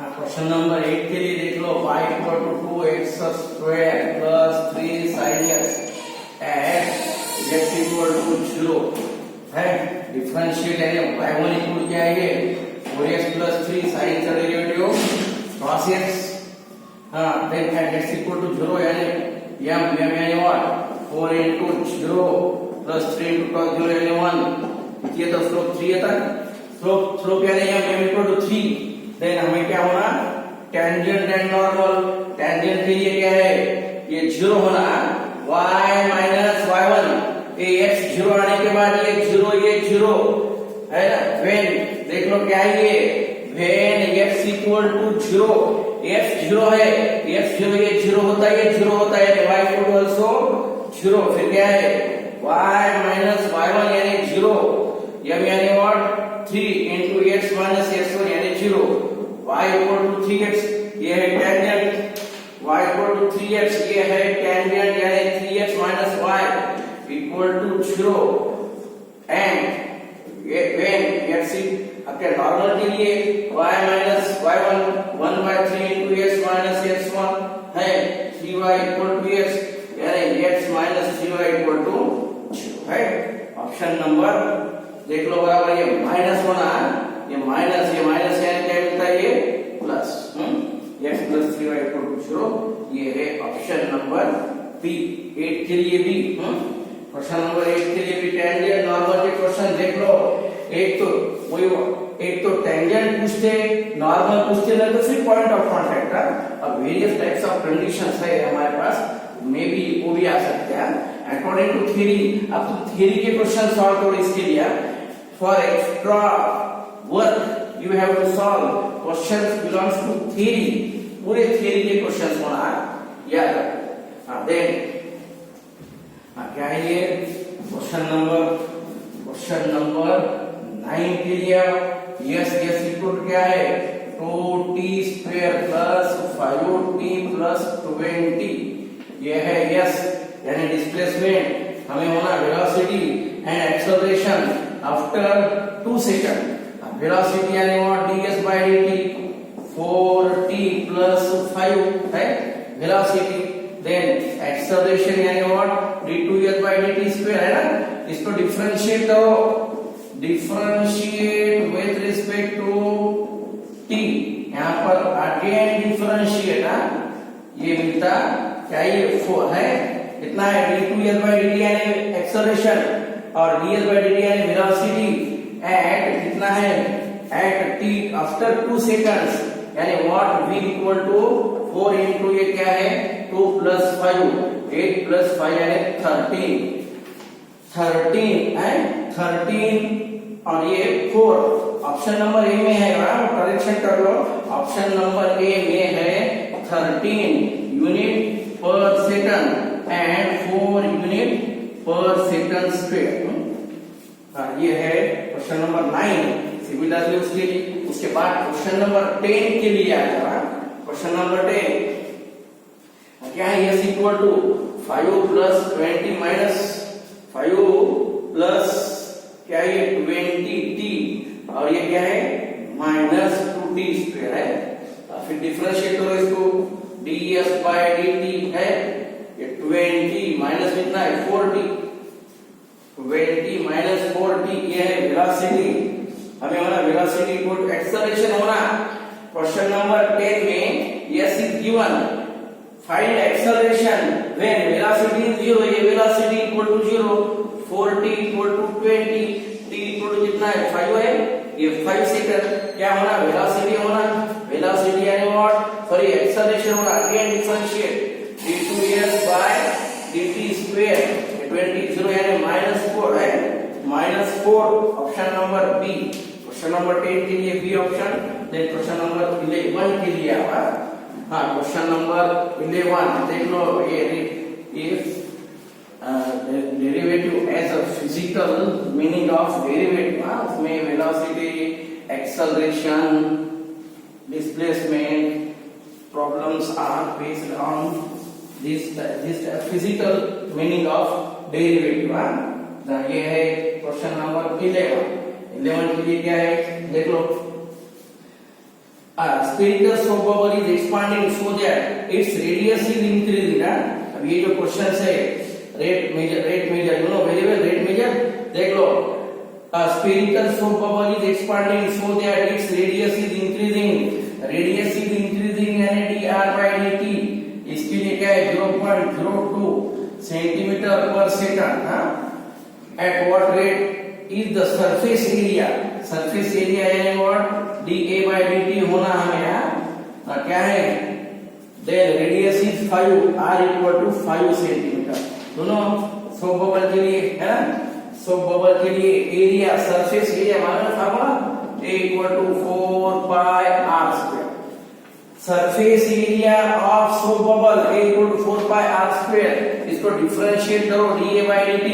Question number 8 के लिए देख लो y equal to 2x square plus 3 sin x at x equal to 0 है। डिफरेंशिएट यानी y1 इक्वल क्या है ये 4x प्लस 3 sin का derivative cos x। Then at x equal to 0 यानी m यानी what 4 into 0 plus 3 into cos 0 यानी 1। ये तो स्लोप 3 है तक स्लोप यानी m इक्वल टू 3। देन हमें क्या होना टेंजेंट एंड नॉर्मल। टेंजेंट के लिए क्या है ये 0 होना y माइनस y1 ये x 0 आने के बाद ये 0 है ना। व्हेन देख लो क्या है ये when x equal to 0 x 0 है x 0 ये 0 होता है ये 0 होता है y इक्वल टू आल्सो 0। फिर क्या है y माइनस y1 यानी 0 m यानी what 3 into x minus x1 यानी 0 y इक्वल टू 3x ये है tangent y equal to 3x ये है टेंजेंट यानी 3x minus y equal to 0 and ये व्हेन x आपके नॉर्मल के लिए y minus y1 1/3 into x minus x1 है 3y इक्वल टू x यानी x minus 3y equal to 0 है। ऑप्शन नंबर देख लो बराबर ये माइनस होना ये माइनस यानी क्या मिलता है ये plus x plus 3y equal to 0 ये है ऑप्शन नंबर बी। 8 के लिए भी क्वेश्चन नंबर 8 के लिए भी टेंजेंट नॉर्मल के क्वेश्चन देख लो। एक तो टेंजेंट पूछते नॉर्मल पूछते ना तो फिर पॉइंट ऑफ कांटेक्ट अब वेरियस टाइप्स ऑफ कंडीशंस है हमारे पास मे बी वो भी आ सकते हैं अकॉर्डिंग टू थ्योरी। अब तुम थ्योरी के क्वेश्चन सॉल्व करो इसके लिए for extra work you have to solve questions belongs to theory. पूरे थ्योरी के क्वेश्चंस होना याद रखो। देन क्या है ये क्वेश्चन नंबर 9 के लिए यस इक्वल क्या है 2t square plus 5t plus 20 ये है यस यानी डिस्प्लेसमेंट हमें होना वेलोसिटी एंड एक्सेलरेशन आफ्टर 2 सेकंड। वेलोसिटी यानी what ds by dt 4t plus 5 है वेलोसिटी। देन एक्सेलरेशन यानी what d2s by dt square है ना। इसको डिफरेंशिएट करो differentiate with respect to t यहां पर अगेन डिफरेंशिएट ये मिलता क्या ये 4 है कितना है d2s by dt यानी एक्सेलरेशन और ds by dt यानी वेलोसिटी एट कितना है एट t आफ्टर 2 सेकंड्स यानी what v equal to 4 into ये क्या है 2 प्लस 5 8 प्लस 5 यानी 13 है 13 और ये 4 ऑप्शन नंबर ए में है करेक्शन कर लो। ऑप्शन नंबर ए में है 13 यूनिट पर सेकंड एंड 4 यूनिट पर सेकंड स्क्वायर। ये है क्वेश्चन नंबर 9 सिमिलरली उसके बाद क्वेश्चन नंबर 10 के लिए आएगा। क्वेश्चन नंबर 10 क्या है s equal to 5 plus 20 minus 5 plus क्या है 20t और ये क्या है माइनस 2t स्क्वायर है। फिर डिफरेंशिएट करो इसको ds by dt है ये 20 माइनस कितना है 4t 20 माइनस 4t ये है वेलोसिटी हमें होना वेलोसिटी इक्वल एक्सेलरेशन होना। क्वेश्चन नंबर 10 में s is given find acceleration when velocity is 0 ये velocity equal to 0 4t equal to 20 t equal to कितना है 5 है ये 5 सेकंड क्या होना वेलोसिटी वेलोसिटी यानी व्हाट सॉरी एक्सेलरेशन होना again differentiate d2s by dt square 20 0 यानी -4 है -4 option number B. Question number 10 के लिए B option. Then question number 11 के लिए आवा क्वेश्चन नंबर 11 देख लो ये derivative as a physical meaning of derivative उसमें velocity acceleration displacement problems are based on this physical meaning of derivative। ये है क्वेश्चन नंबर 11 के लिए क्या है देख लो spherical soap bubble is expanding so that its radius is increasing. अब ये जो क्वेश्चन है rate measure you know very well rate measure देख लो. Spherical soap bubble is expanding so that its radius is increasing. Radius is increasing यानी dr by dt. इसके लिए क्या है 0.02 centimetre per second. At what rate is the surface area? Surface area यानी what dA by dt होना हमें क्या है. Then radius is 5 r equal to 5 centimetre. दोनों सोप बबल के लिए है ना. सोप बबल के लिए एरिया सरफेस एरिया मालूम है formula A equal to 4 pi r square. Surface area of soap bubble A equal to 4 pi r square. इसको डिफरेंशिएट करो dA by dt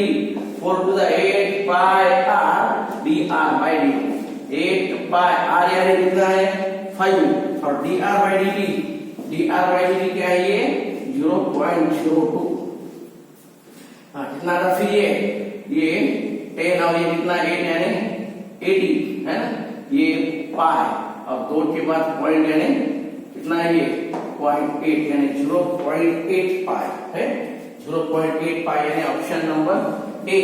4 to the 8 pi r dr by dt. 8 pi r यानी कितना है 5 और dr by dt क्या है ये 0.02. कितना था फिर ये 10 और ये कितना 8 यानी 80 है ना. ये पाई और 2 के बाद पॉइंट यानी कितना है ये 0.8 यानी 0.8 पाई है. 0.8 पाई यानी option number A.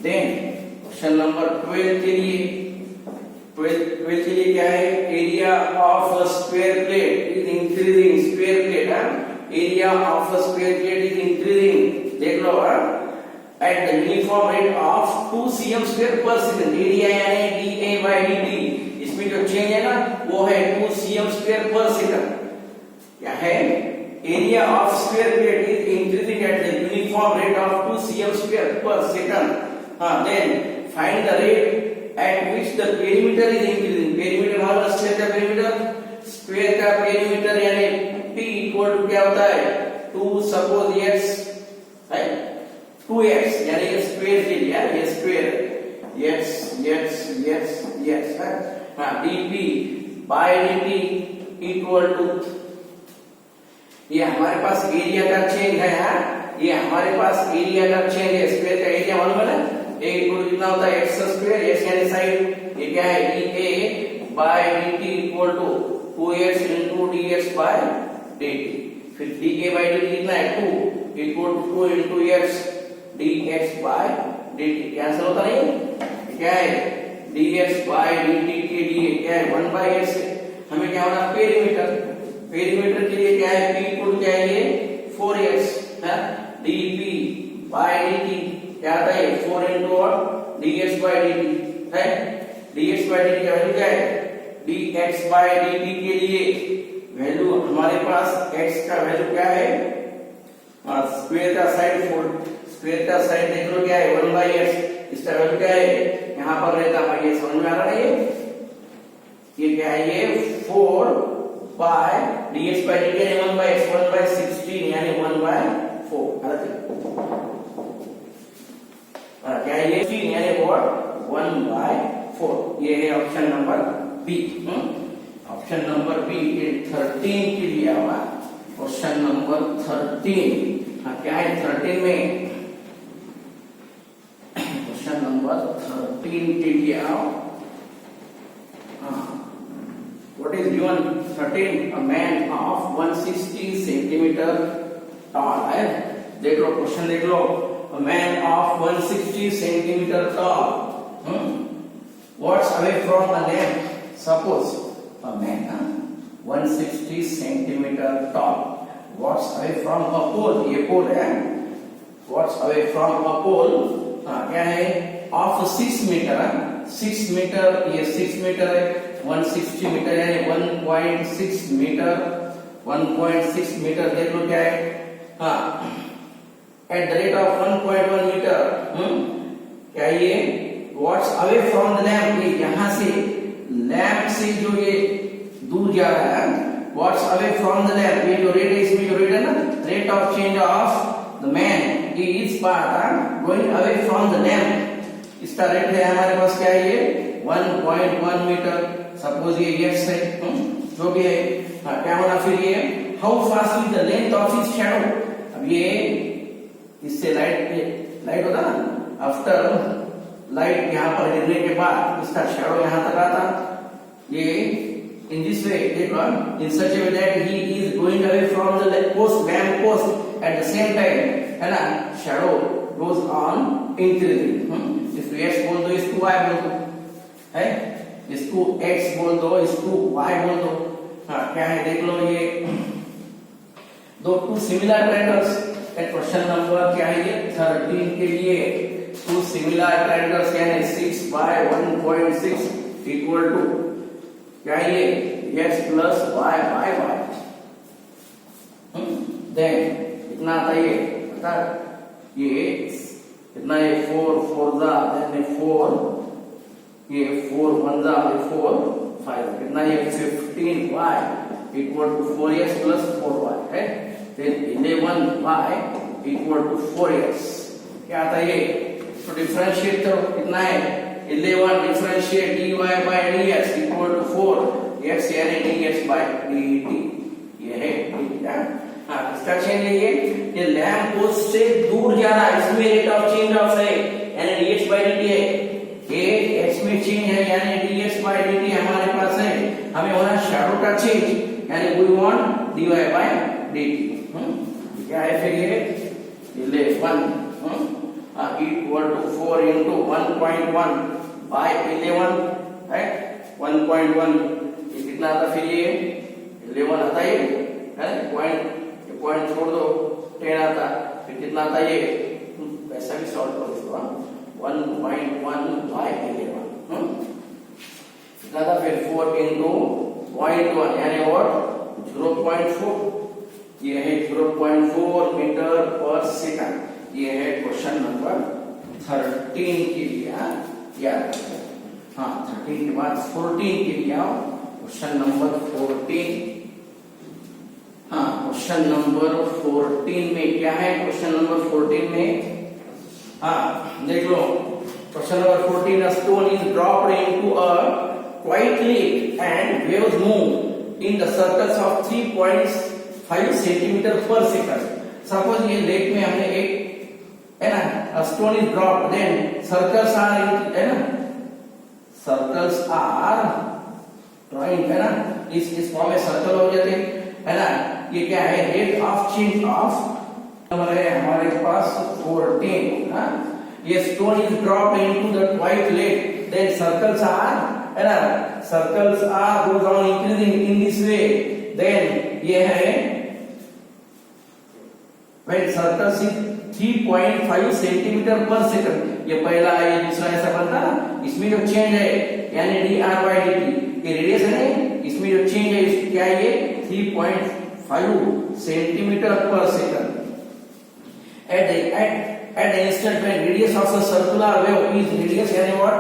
Then option number 12 के लिए क्या है area of a square plate is increasing. Square plate area of a square plate is increasing. देख लो at the uniform rate of 2 cm square per second. Area यानी dA by dt. इसमें जो change है ना वो है 2 cm square per second. क्या है area of square plate is increasing at the uniform rate of 2 cm square per second. Then find the rate at which the perimeter is increasing. perimeter हमारा square का perimeter. Square का perimeter यानी p equal to क्या होता है 2 suppose x है 2x यानी ये स्क्वायर के लिए ये स्क्वायर yes है. dp by dt equal to ये हमारे पास एरिया का चेंज है. ये हमारे पास एरिया का चेंज है. स्क्वायर का एरिया मालूम है ना a इक्वल टू कितना होता है x स्क्वायर. x यानी साइड ये क्या है dA by dt equal to 2x into dx by dt. फिर dA by dt कितना है 2 equal to 2 into x dx by dt. Cancel होता नहीं क्या है dx by dt के लिए क्या है 1 by x. हमें क्या होना पेरीमीटर. पेरीमीटर के लिए क्या है p इक्वल क्या है ये 4x है. dp by dt क्या आता है 4 into dx by dt है. dx by dt का वैल्यू क्या है dx by dt के लिए वैल्यू हमारे पास x का वैल्यू क्या है स्क्वायर का साइड 4 स्क्वायर का साइड देख लो क्या है 1 by x. इसका वैल्यू क्या है यहाँ पर रहता है. ये समझ में आ रहा है ये क्या है ये 4 by dx by dt यानी 1 by x 1 by 16 यानी 1 by 4. क्या है ये 16 यानी 1 by 4. ये है option number B. Option number B 13 के लिए आवा. क्वेश्चन नंबर 13 क्या है 13 में क्वेश्चन नंबर 13 के लिए आओ. What is given 13? A man of 160 centimeter tall है. देख लो क्वेश्चन देख लो. A man of 160 centimeter tall what's away from a lamp. Suppose a man 160 centimeter tall what's away from a pole. ये pole है. what's away from a pole क्या है of 6 meter. 6 meter ये 6 meter है 160 metre यानी 1.6 metre. 1.6 metre देख लो क्या है at the rate of 1.1 metre. क्या ये what's away from the lamp. ये यहाँ से लैम्प से जो ये दूर जा रहा है what's away from the lamp. ये जो रेट है इसमें जो रेट है ना rate of change of the man is part going away from the lamp. इसका रेट है हमारे पास क्या है ये 1.1 मीटर. सपोज ये x है जो भी है. क्या होना फिर ये how fast is the length of his shadow. अब ये इससे लाइट होता ना आफ्टर लाइट यहाँ पर गिरने के बाद इसका शैडो यहाँ तक आता. ये in this way, in such a way that he is going away from the lamp post. At the same time, है ना, shadow goes on increasing. इसको x बोल दो, इसको y बोल दो, है, इसको x बोल दो, इसको y बोल दो. हाँ, क्या है देख लो, ये दो two similar triangles. Question number क्या है ये 13 के लिए टू सिमिलर ट्रायंगल्स यानी 6/1.6 इक्वल टू क्या है ये x plus y by y. Then कितना आता है ये बता, ये कितना, ये 4 जा, देन 4, ये 4 1 जा, 4 5, कितना ये 15y equal to 4x plus 4y है. Then 11y equal to 4x. क्या आता है ये, तो डिफरेंशिएट करो, कितना है 11 differentiate dy by dx equal to 4x यानी dx बाय dt. ये है dt. हाँ, इसका चेंज है ये लैम्प पोस्ट से दूर जा रहा है, इसमें रेट ऑफ चेंज ऑफ है यानी dx बाय dt है. ये x में चेंज है यानी dx बाय dt हमारे पास है. हमें होना शैडो का चेंज यानी we want dy by dt. क्या है फिर ये 11 इक्वल टू 4 into 1.1 बाय 11 है 1.1. ये कितना आता फिर ये 11 आता है पॉइंट छोड़ दो 10 आता. फिर कितना आता ये, वैसा भी सॉल्व करो इसको. 1.1 बाय 11 कितना था फिर 4 into 0.1 यानी और 0.4. ये है 0.4 मीटर पर सेकंड. ये है क्वेश्चन नंबर 13 के लिए याद रखो. हाँ, 13 के बाद 14 के लिए आओ. Question number 14. हाँ, क्वेश्चन नंबर 14 में क्या है, क्वेश्चन नंबर 14 में हाँ देख लो. Question number 14, a stone is dropped into a quiet lake and waves move in the circles of 3.5 centimeter per second. Suppose ये लेक में हमने एक है ना stone is dropped, then circles are है ना, सर्कल्स आर ड्राइंग है ना, इस फॉर्म में सर्कल हो जाते है ना. ये क्या है, rate of change of number है हमारे पास 14. हाँ, ये stone is dropped into the white lake, then circles are है ना, circles are goes on increasing in this way. Then ये है when circles is 3.5 centimetre per second. ये पहला है, ये दूसरा ऐसा बनता ना. इसमें जो चेंज है यानी dr by dt, ये रेडियस है, इसमें जो चेंज है क्या है ये 3.5 centimetre per second. at the instant when radius of the circular wave is radius यानी what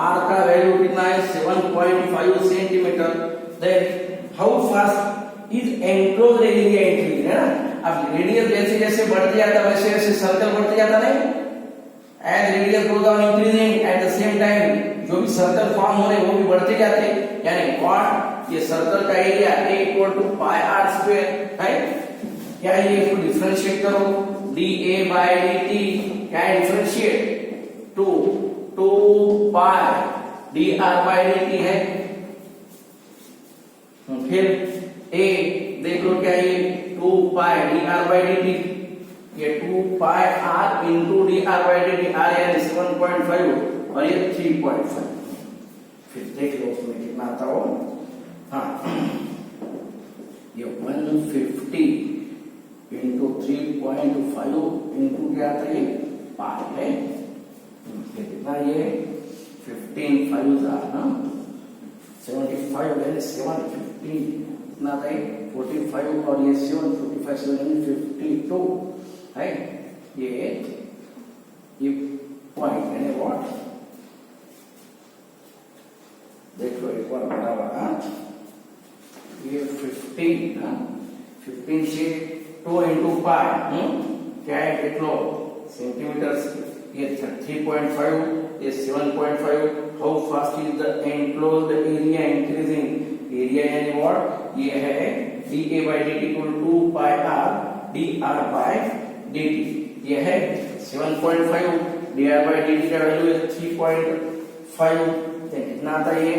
r का वैल्यू कितना है 7.5 centimetre. then how fast is enclosed area increasing है ना. अब रेडियस जैसे जैसे बढ़ते जाता वैसे वैसे सर्कल बढ़ते जाता नहीं. As radius goes on increasing at the same time जो भी सर्कल फॉर्म हो रहे वो भी बढ़ते जाते यानी व्हाट, ये सर्कल का area a equal to pi r square है. क्या ये इसको डिफरेंशिएट करो, dA बाय dt क्या है differentiate 2 pi dr by dt है. फिर a देख लो क्या ये 2 पाई dr बाय dt, ये 2 pi r into dr by dt, r यानी 7.5 और ये 3.5. फिर देख लो उसमें कितना आता हो. हाँ, ये 150 इंटू 3.5 इंटू क्या आता है पाई है. कितना ये 15 5 था ना 75 यानी 750 कितना था 45 और ये 745 52 है. ये पॉइंट यानी व्हाट देख लो एक बार बराबर. ये 15 से 2 इंटू पाई क्या है देख लो सेंटीमीटर. ये 3.5 ये 7.5. How fast is the enclosed area increasing. Area यानी व्हाट ये है dA by dt equal 2 pi r dr by dt. ये है 7.5 dr by dt का वैल्यू है 3.5. कितना आता है ये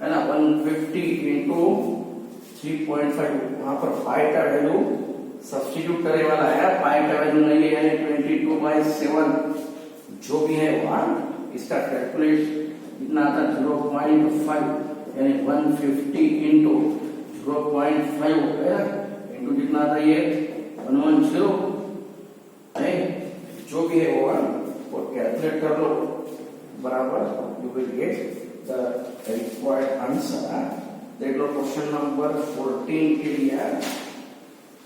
है ना 150 इंटू 3.5 वहां पर पाई का वैल्यू सब्स्टिट्यूट करने वाला है, पाई का वैल्यू नहीं है यानी 22/7 जो भी है वहां इसका कैलकुलेट कितना आता 0.5 यानी 150 इंटू 0.5 है इंटू कितना आता ये 110 है जो भी है वो कैलकुलेट कर लो बराबर you will get the required answer. देख लो क्वेश्चन नंबर 14 के लिए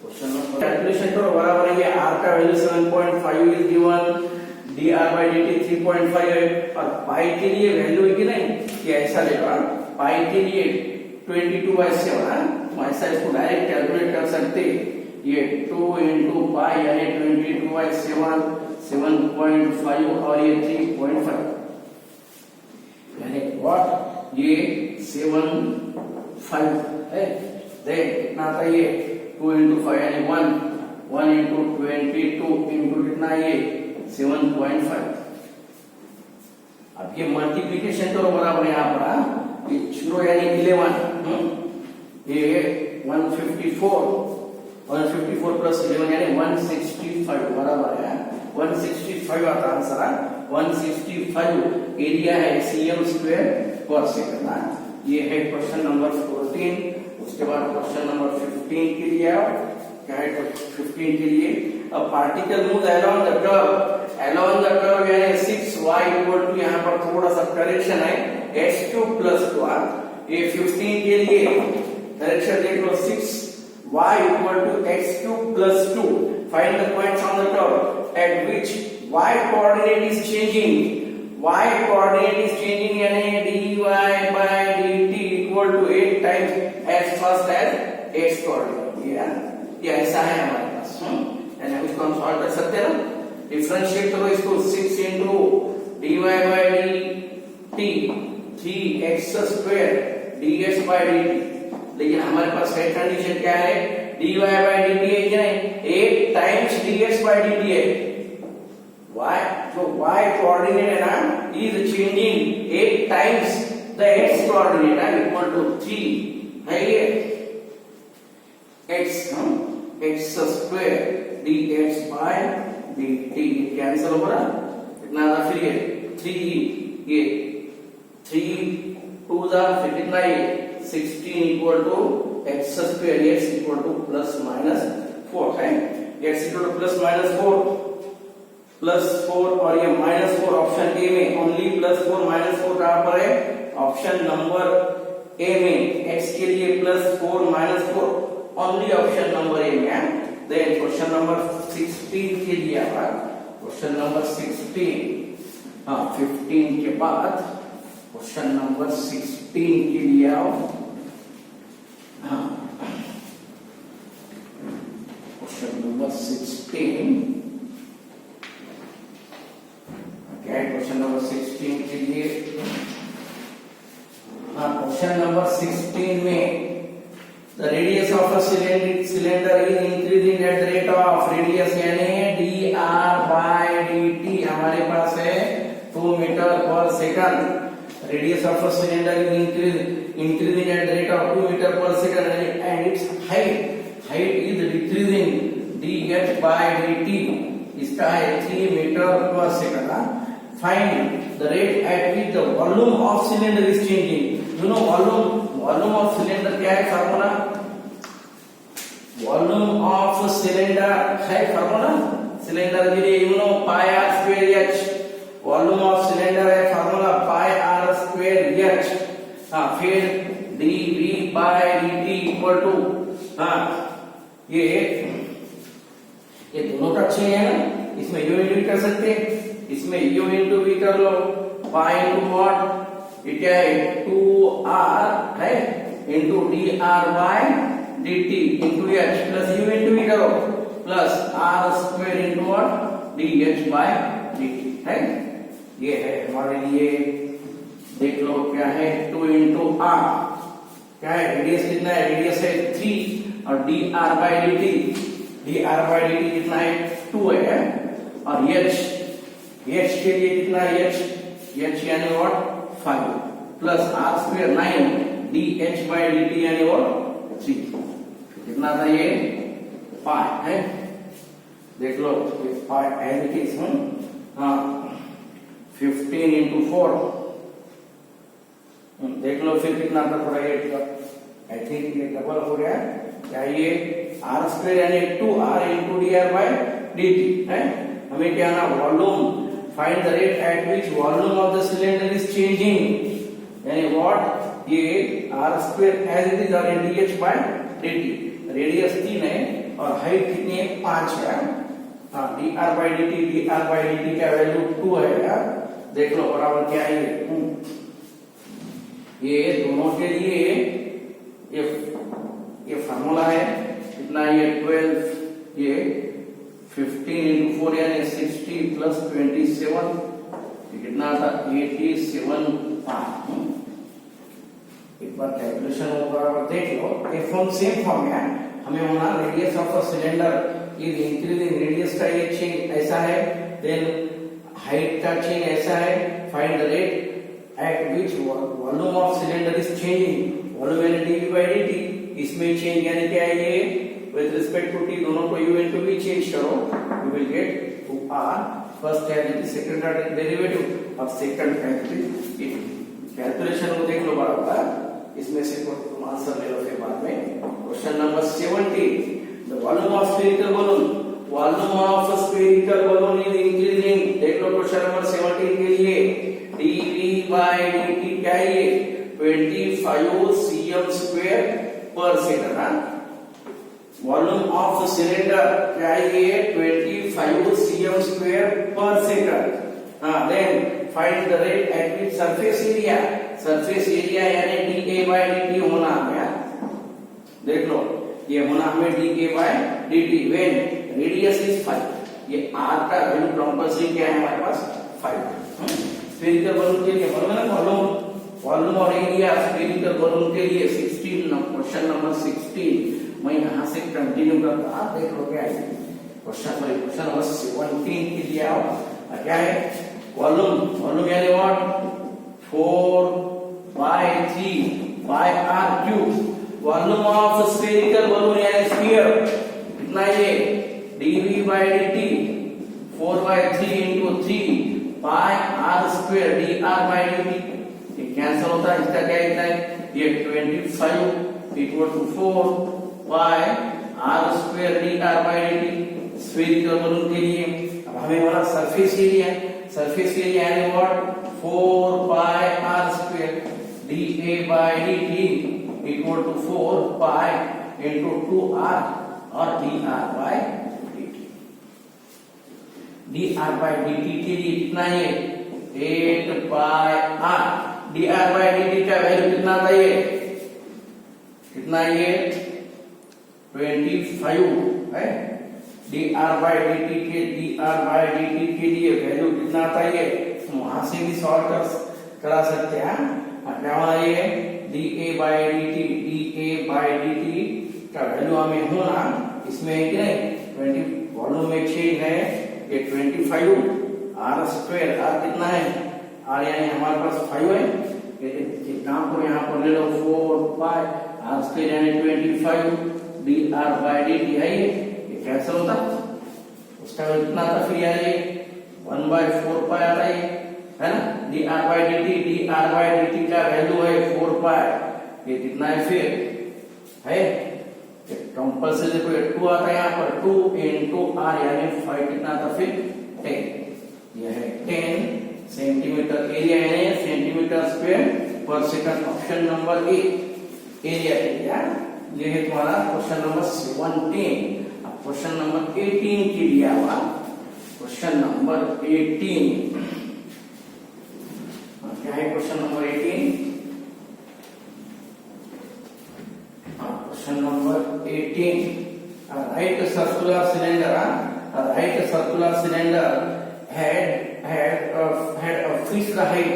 क्वेश्चन नंबर कैलकुलेशन करो बराबर ये r का value 7.5 is given dr by dt 3.5 है और पाई के लिए वैल्यू है कि नहीं ये ऐसा लेगा पाई के लिए 22/7 तो ऐसा इसको डायरेक्ट कैलकुलेट कर सकते ये 2 इंटू पाई यानी 22/7 7.5 और ये 3.5 यानी व्हाट ये 7.5 है देन कितना आता ये 2 इंटू 5 यानी 1 इंटू 22 इंटू कितना ये 7.5। अब ये मल्टीप्लिकेशन करो बराबर यहाँ पर ये 0 यानी 11 ये 154 प्लस 11 यानी 165 बराबर है 165 आता आंसर 165 एरिया है cm स्क्वायर पर सेकंड। ये है क्वेश्चन नंबर 14। उसके बाद क्वेश्चन नंबर 15 के लिए क्या है 15 के लिए a particle moves along the curve यानी 6y इक्वल टू यहाँ पर थोड़ा सा करेक्शन है h2 प्लस 2 ये 15 के लिए करेक्शन देख लो 6y equal to x2 plus 2 find the points on the curve at which y coordinate is changing यानी dy by dt equal to 8 times as first as x coordinate ये ऐसा है हमारे पास यानी इसको हम सॉल्व कर सकते हैं ना डिफरेंशिएट करो इसको 6 into dy by dt 3x square dx by dt लेकिन हमारे पास है कंडीशन क्या है dy by dt है क्या 8 टाइम्स dx by dt है y जो y कोऑर्डिनेट है ना is changing 8 times the x coordinate equal to 3 है ये x square dx by dt cancel होगा कितना आता फिर ये 3 ये 3 2 जा फिर कितना ये 16 equal to x square x equal to plus minus 4 है x equal to plus minus 4 और ये माइनस 4 ऑप्शन ए में ओनली प्लस 4 माइनस 4 कहां पर है ऑप्शन नंबर ए में x के लिए plus 4 minus 4 only option number ए में है। देन क्वेश्चन नंबर 16 के लिए आया क्वेश्चन नंबर 16 15 के बाद क्वेश्चन नंबर 16 के लिए आओ क्वेश्चन नंबर 16 क्या है क्वेश्चन नंबर 16 के लिए क्वेश्चन नंबर 16 में the radius of a cylinder is increasing at the rate of radius यानी dr by dt हमारे पास है 2 मीटर पर second radius of a cylinder is increasing at the rate of 2 metre पर second and its height is decreasing dh by dt इसका है 3 metre पर second. find the rate at which the volume of cylinder is changing you know volume of cylinder क्या है formula volume of cylinder है formula cylinder के लिए you know pi R square H volume of cylinder है formula pi R square H फिर dv by dt equal to ये दोनों का अच्छे है ना इसमें u इंटू कर सकते हैं इसमें u इंटू v कर लो पाई इंटू व्हाट ये क्या है 2r है into dr by dt into h plus u into v करो plus r square into what dh by dt है ये है हमारे लिए देख लो क्या है 2 इंटू r क्या है रेडियस कितना है रेडियस है 3 और dr by dt कितना है 2 है और h के लिए कितना है h यानी what 5 plus r square 9 dh/dt यानी और 3 कितना था ये 5 है। देख लो 5 एज इट इज। हाँ 15 into 4 देख लो फिर कितना था थोड़ा ये आई थिंक ये डबल हो गया क्या ये r स्क्वायर यानी 2r into dr/dt है। हमें क्या ना volume find the rate at which volume of the cylinder is changing यानी व्हाट ये r square as it is और dh/dt रेडियस 3 है और हाइट कितनी है 5 है। हाँ dr/dt का वैल्यू 2 है यार। देख लो बराबर क्या है ये दोनों के लिए ये फार्मूला है कितना ये 12 ये 15 into 4 यानी 60 plus 27 कितना था 87। एक बार कैलकुलेशन बराबर देख लो ये फॉर्म सेम फॉर्म है। हमें होना radius of a cylinder is increasing radius का ये चेंज ऐसा है देन हाइट का चेंज ऐसा है find the rate at which volume of cylinder is changing volume यानी dv/dt इसमें चेंज यानी क्या है ये विद रिस्पेक्ट टू t दोनों को u into v चेंज करो you will get 2r first है dt सेकंड ऑर्डर डेरिवेटिव अब सेकंड है कैलकुलेशन को देख लो बराबर इसमें से तुम आंसर ले लो फिर बाद में। Question number 70 the volume of spherical balloon is increasing. देख लो क्वेश्चन नंबर 70 के लिए dv/dt क्या है ये 25 cm² per second. Volume of cylinder क्या है ये 25 cm² पर सेकंड। हाँ then find the rate at which surface area यानी dA/dt होना है। देख लो ये होना हमें dA/dt व्हेन रेडियस इज 5 ये r का वैल्यू कंपल्सरी क्या है हमारे पास 5। स्फेरिकल बलून के लिए वॉल्यूम और एरिया स्फेरिकल बलून के लिए 16 क्वेश्चन नंबर 16 मैं यहां से कंटिन्यू करता आप देख लो क्या है क्वेश्चन नंबर 17 के लिए आओ क्या है वॉल्यूम यानी what 4/3 volume of spherical balloon यानी स्फीयर कितना ये dv/dt 4/3 into 3 pi r² dr/dt ये कैंसिल होता है इसका क्या इतना है ये 25 equal to 4 pi r² dr/dt spherical balloon के लिए। अब हमें वाला सरफेस एरिया यानी what 4 pi r² dA/dt equal to 4 pi into 2r और dr/dt के लिए कितना है 8 pi r dr/dt का वैल्यू कितना था ये कितना ये 25 है। dr/dt के लिए वैल्यू कितना था ये वहां से भी सॉल्व करा सकते हैं। क्या होना ये dA/dt का वैल्यू हमें होना इसमें है कि नहीं 20 वॉल्यूम में चेंज है ये 25 r² r कितना है r यानी हमारे पास 5 है ये काम को यहाँ पर ले लो 4 pi r² यानी 25 dr/dt है ये कैंसिल होता उसका कितना था फिर यार ये 1/4 pi आता है ना dr/dt का वैल्यू है 4 pi ये कितना है फिर है कंपल्सरी कोई 2 आता है यहाँ पर 2 into r यानी 5 कितना था फिर 10 यह है 10 सेंटीमीटर एरिया यानी सेंटीमीटर स्क्वायर पर सेकंड। ऑप्शन नंबर ए एरिया ये है तुम्हारा क्वेश्चन नंबर 17। अब क्वेश्चन नंबर 18 के लिए आवा क्वेश्चन नंबर 18 क्या है question number 18 Question number 18. A right circular cylinder had a fixed height.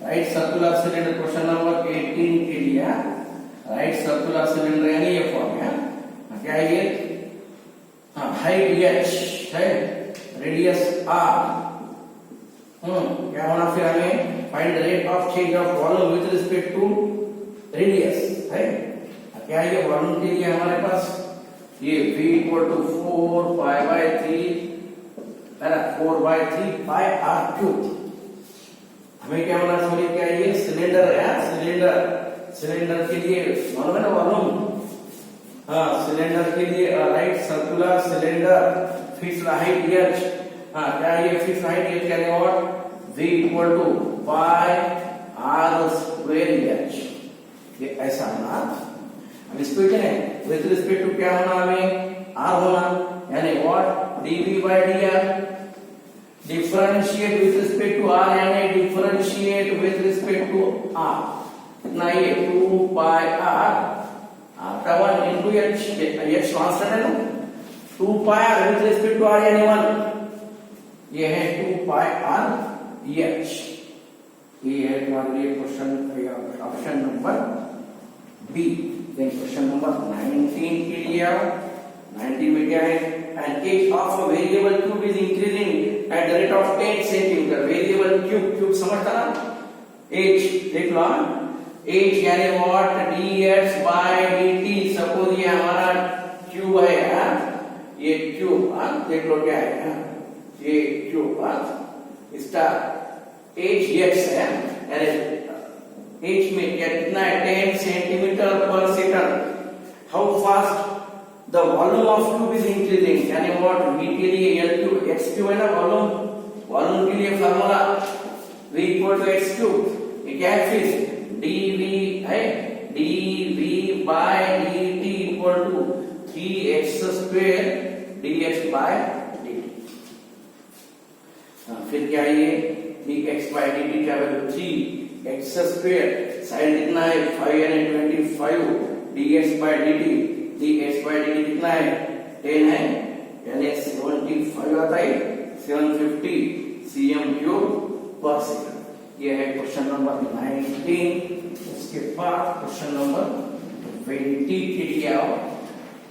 Right circular cylinder question number 18 के लिए right circular cylinder यानी ये फॉर्म है क्या है ये हाइट h है रेडियस r क्या होना फिर हमें find the rate of change of volume with respect to radius है। क्या ये वॉल्यूम के लिए हमारे पास ये v इक्वल टू 4 पाई बाय 3 है ना, 4/3 पाई r क्यूब। हमें क्या होना सॉरी क्या ये सिलेंडर है, सिलेंडर के लिए मालूम है ना वॉल्यूम। हाँ, सिलेंडर के लिए right circular cylinder fixed height h। हाँ, क्या ये फिक्स्ड हाइट h क्या है और v equal to pi r square h। ये ऐसा ना, अब इसको क्या है विद रिस्पेक्ट टू क्या होना हमें r होना, यानी what dv by dr। Differentiate with respect to r यानी differentiate with respect to r कितना ये 2 pi r after 1 into h, ये कांस्टेंट है ना, 2 pi r with respect to r यानी 1, ये है 2 पाई r h। ये है हमारे लिए question option number B. Then question number 19 के लिए आओ। 19 में क्या है, an age of a variable cube is increasing at the rate of 10 centimeter। Variable cube समझता ना, age देख लो, age यानी what dx by dt। Suppose ये हमारा क्यूब है, ये क्यूब देख लो क्या है, ये क्यूब इसका age x है, यानी age में क्या कितना है 10 centimetre per second. How fast the volume of cube is increasing, यानी what v के लिए l cube x cube है ना, वॉल्यूम के लिए formula v equal to x cube. ये क्या है फिर dv है, dv by dt equal to 3x square dx by dt। फिर क्या है ये dx by dt क्या वैल्यू 3x स्क्वायर, साइन कितना है 5 यानी 25 dx by dt, dx by dt कितना है 10 है, यानी 75 आता है 750 cm क्यूब पर सेकंड। ये है क्वेश्चन नंबर 19। उसके बाद क्वेश्चन नंबर 20 के लिए आओ।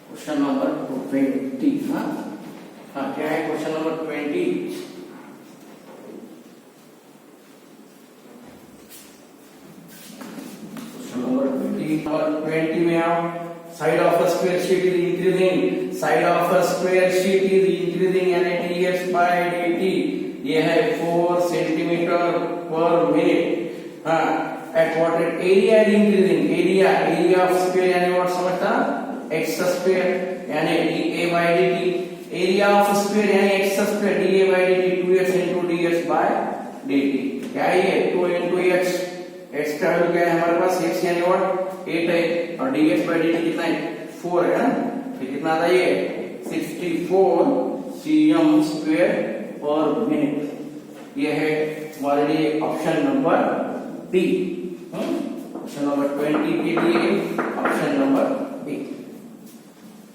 क्वेश्चन नंबर 20, हाँ क्या है क्वेश्चन नंबर 20। क्वेश्चन नंबर 20 में आओ। Side of a square sheet is increasing, side of a square sheet is increasing यानी dx by dt ये है 4 सेंटीमीटर पर मिनट। हाँ, at what rate area is increasing, area of square यानी what समझता x square यानी dA by dt, area of square यानी x square dA by dt 2x into dx by dt। क्या है ये 2 into x, x का value क्या है हमारे पास x यानी what 8 है और dx by dt कितना है 4 है ना, फिर कितना आता है ये 64 cm स्क्वायर पर मिनट। ये है हमारे लिए option number B. Question number 20 के लिए ऑप्शन नंबर